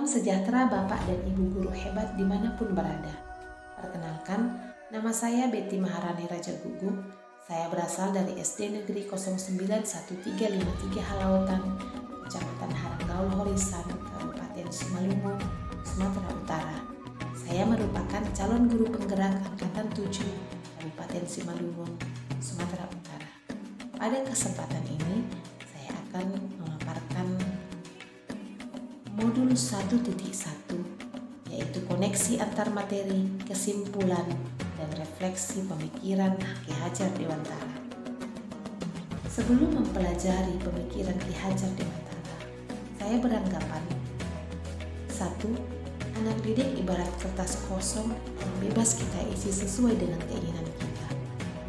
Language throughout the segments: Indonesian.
Salam sejahtera Bapak dan Ibu guru hebat dimanapun berada. Perkenalkan, nama saya Betty Maharani Raja Gugu. Saya berasal dari SD Negeri 091353 Halautan, Kecamatan Haranggaul Horisan, Kabupaten Simalungun, Sumatera Utara. Saya merupakan calon guru penggerak Angkatan 7, Kabupaten Simalungun, Sumatera Utara. Pada kesempatan ini, saya akan memaparkan modul 1.1, yaitu koneksi antar materi, kesimpulan, dan refleksi pemikiran Ki Hajar Dewantara. Sebelum mempelajari pemikiran Ki Hajar Dewantara, saya beranggapan 1. Anak didik ibarat kertas kosong yang bebas kita isi sesuai dengan keinginan kita.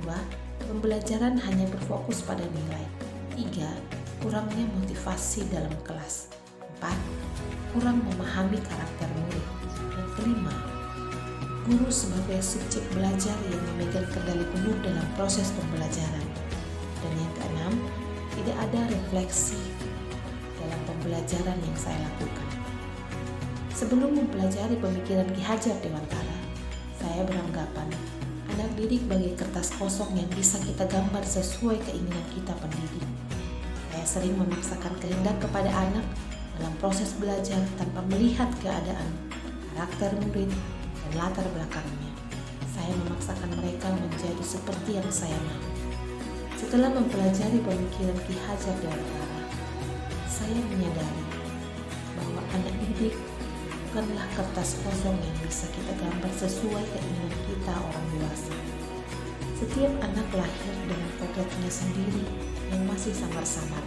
2. Pembelajaran hanya berfokus pada nilai. 3. Kurangnya motivasi dalam kelas. 4. Kurang memahami karakter murid. Dan kelima, guru sebagai subjek belajar yang memegang kendali penuh dalam proses pembelajaran. Dan yang keenam, tidak ada refleksi dalam pembelajaran yang saya lakukan. Sebelum mempelajari pemikiran Ki Hajar Dewantara, saya beranggapan anak didik bagai kertas kosong yang bisa kita gambar sesuai keinginan kita pendidik. Saya sering memaksakan kehendak kepada anak dalam proses belajar tanpa melihat keadaan, karakter murid, dan latar belakangnya. Saya memaksakan mereka menjadi seperti yang saya mau. Setelah mempelajari pemikiran Ki Hajar Dewantara, saya menyadari bahwa anak didik bukanlah kertas kosong yang bisa kita gambar sesuai keinginan kita orang dewasa. Setiap anak lahir dengan kodratnya sendiri yang masih samar-samar.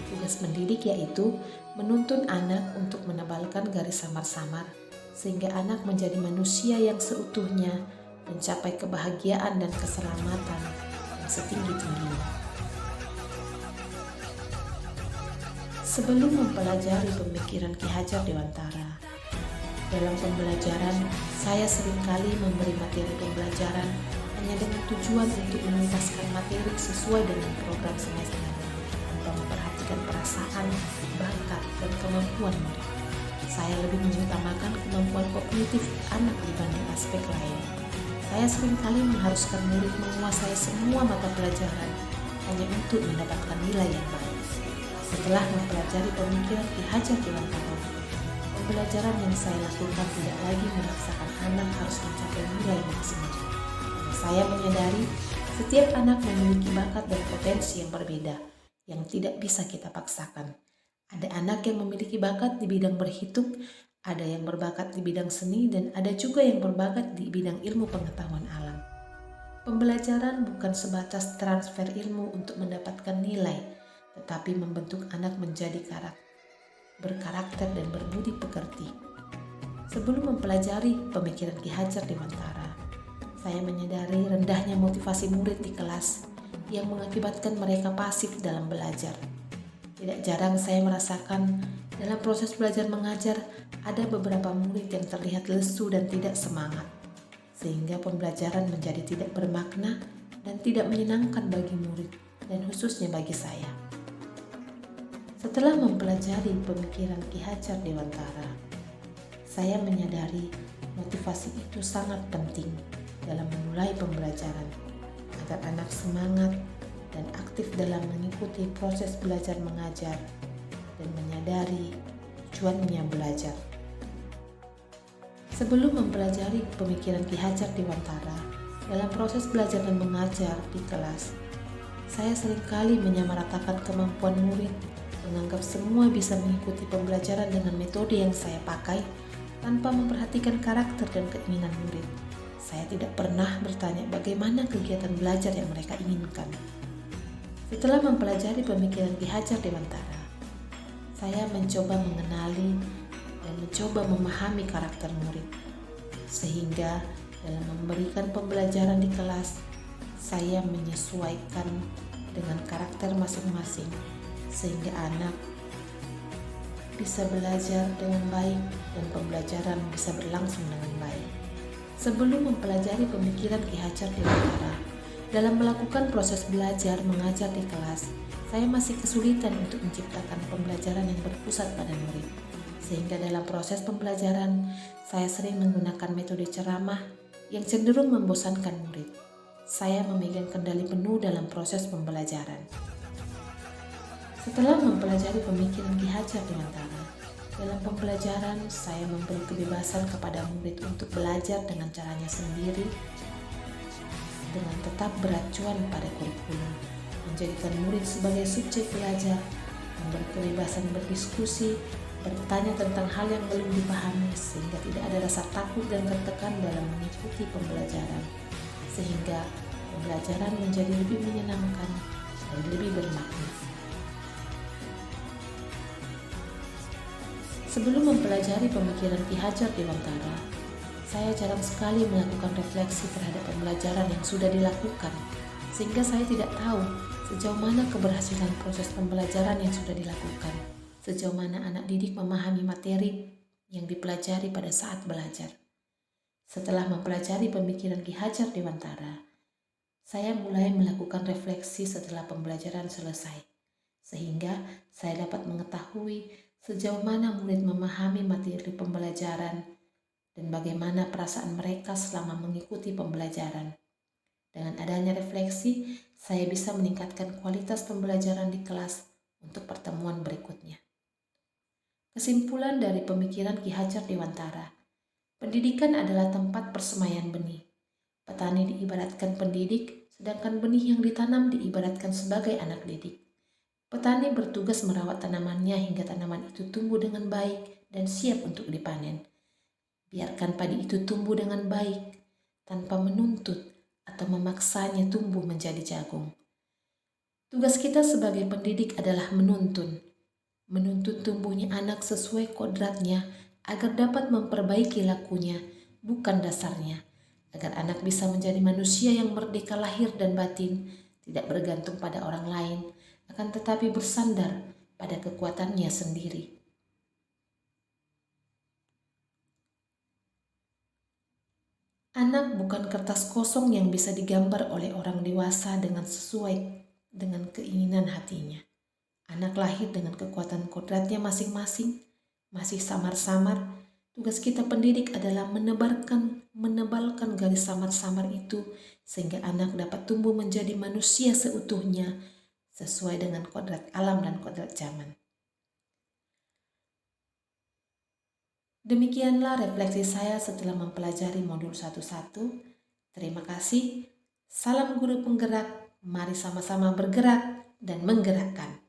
Tugas mendidik yaitu menuntun anak untuk menebalkan garis samar-samar sehingga anak menjadi manusia yang seutuhnya mencapai kebahagiaan dan keselamatan yang setinggi-tingginya. Sebelum mempelajari pemikiran Ki Hajar Dewantara, dalam pembelajaran saya seringkali memberi materi pembelajaran hanya dengan tujuan untuk menuntaskan materi sesuai dengan program semester, memperhatikan perasaan, bakat, dan kemampuan murid. Saya lebih mengutamakan kemampuan kognitif anak dibanding aspek lain. Saya seringkali mengharuskan murid menguasai semua mata pelajaran hanya untuk mendapatkan nilai yang baik. Setelah mempelajari pemikiran Ki Hajar Dewantara, pembelajaran yang saya lakukan tidak lagi memaksakan anak harus mencapai nilai maksimal. Saya menyadari setiap anak memiliki bakat dan potensi yang berbeda, yang tidak bisa kita paksakan. Ada anak yang memiliki bakat di bidang berhitung, ada yang berbakat di bidang seni, dan ada juga yang berbakat di bidang ilmu pengetahuan alam. Pembelajaran bukan sebatas transfer ilmu untuk mendapatkan nilai, tetapi membentuk anak menjadi berkarakter dan berbudi pekerti. Sebelum mempelajari pemikiran Ki Hajar Dewantara, saya menyadari rendahnya motivasi murid di kelas yang mengakibatkan mereka pasif dalam belajar. Tidak jarang saya merasakan dalam proses belajar mengajar ada beberapa murid yang terlihat lesu dan tidak semangat, sehingga pembelajaran menjadi tidak bermakna dan tidak menyenangkan bagi murid dan khususnya bagi saya. Setelah mempelajari pemikiran Ki Hajar Dewantara, saya menyadari motivasi itu sangat penting dalam memulai pembelajaran agar anak semangat dan aktif dalam mengikuti proses belajar mengajar dan menyadari tujuannya belajar. Sebelum mempelajari pemikiran Ki Hajar Dewantara dalam proses belajar dan mengajar di kelas, saya seringkali menyamaratakan kemampuan murid, menganggap semua bisa mengikuti pembelajaran dengan metode yang saya pakai tanpa memperhatikan karakter dan keinginan murid. Saya tidak pernah bertanya bagaimana kegiatan belajar yang mereka inginkan. Setelah mempelajari pemikiran Ki Hajar Dewantara, saya mencoba mengenali dan mencoba memahami karakter murid. Sehingga dalam memberikan pembelajaran di kelas, saya menyesuaikan dengan karakter masing-masing sehingga anak bisa belajar dengan baik dan pembelajaran bisa berlangsung dengan baik. Sebelum mempelajari pemikiran Ki Hajar Dewantara, dalam melakukan proses belajar mengajar di kelas, saya masih kesulitan untuk menciptakan pembelajaran yang berpusat pada murid. Sehingga dalam proses pembelajaran, saya sering menggunakan metode ceramah yang cenderung membosankan murid. Saya memegang kendali penuh dalam proses pembelajaran. Setelah mempelajari pemikiran Ki Hajar Dewantara, dalam pembelajaran saya memberi kebebasan kepada murid untuk belajar dengan caranya sendiri, dengan tetap beracuan pada kurikulum, menjadikan murid sebagai subjek belajar, memberi kebebasan berdiskusi, bertanya tentang hal yang belum dipahami sehingga tidak ada rasa takut dan tertekan dalam mengikuti pembelajaran, sehingga pembelajaran menjadi lebih menyenangkan dan lebih bermakna. Sebelum mempelajari pemikiran Ki Hajar Dewantara, saya jarang sekali melakukan refleksi terhadap pembelajaran yang sudah dilakukan, sehingga saya tidak tahu sejauh mana keberhasilan proses pembelajaran yang sudah dilakukan, sejauh mana anak didik memahami materi yang dipelajari pada saat belajar. Setelah mempelajari pemikiran Ki Hajar Dewantara, saya mulai melakukan refleksi setelah pembelajaran selesai, sehingga saya dapat mengetahui sejauh mana murid memahami materi pembelajaran dan bagaimana perasaan mereka selama mengikuti pembelajaran. Dengan adanya refleksi, saya bisa meningkatkan kualitas pembelajaran di kelas untuk pertemuan berikutnya. Kesimpulan dari pemikiran Ki Hajar Dewantara, pendidikan adalah tempat persemaian benih. Petani diibaratkan pendidik, sedangkan benih yang ditanam diibaratkan sebagai anak didik. Petani bertugas merawat tanamannya hingga tanaman itu tumbuh dengan baik dan siap untuk dipanen. Biarkan padi itu tumbuh dengan baik, tanpa menuntut atau memaksanya tumbuh menjadi jagung. Tugas kita sebagai pendidik adalah menuntun tumbuhnya anak sesuai kodratnya agar dapat memperbaiki lakunya, bukan dasarnya, agar anak bisa menjadi manusia yang merdeka lahir dan batin, tidak bergantung pada orang lain, akan tetapi bersandar pada kekuatannya sendiri. Anak bukan kertas kosong yang bisa digambar oleh orang dewasa dengan sesuai dengan keinginan hatinya. Anak lahir dengan kekuatan kodratnya masing-masing, masih samar-samar. Tugas kita pendidik adalah menebalkan garis samar-samar itu sehingga anak dapat tumbuh menjadi manusia seutuhnya sesuai dengan kodrat alam dan kodrat zaman. Demikianlah refleksi saya setelah mempelajari modul 1.1. Terima kasih. Salam guru penggerak. Mari sama-sama bergerak dan menggerakkan.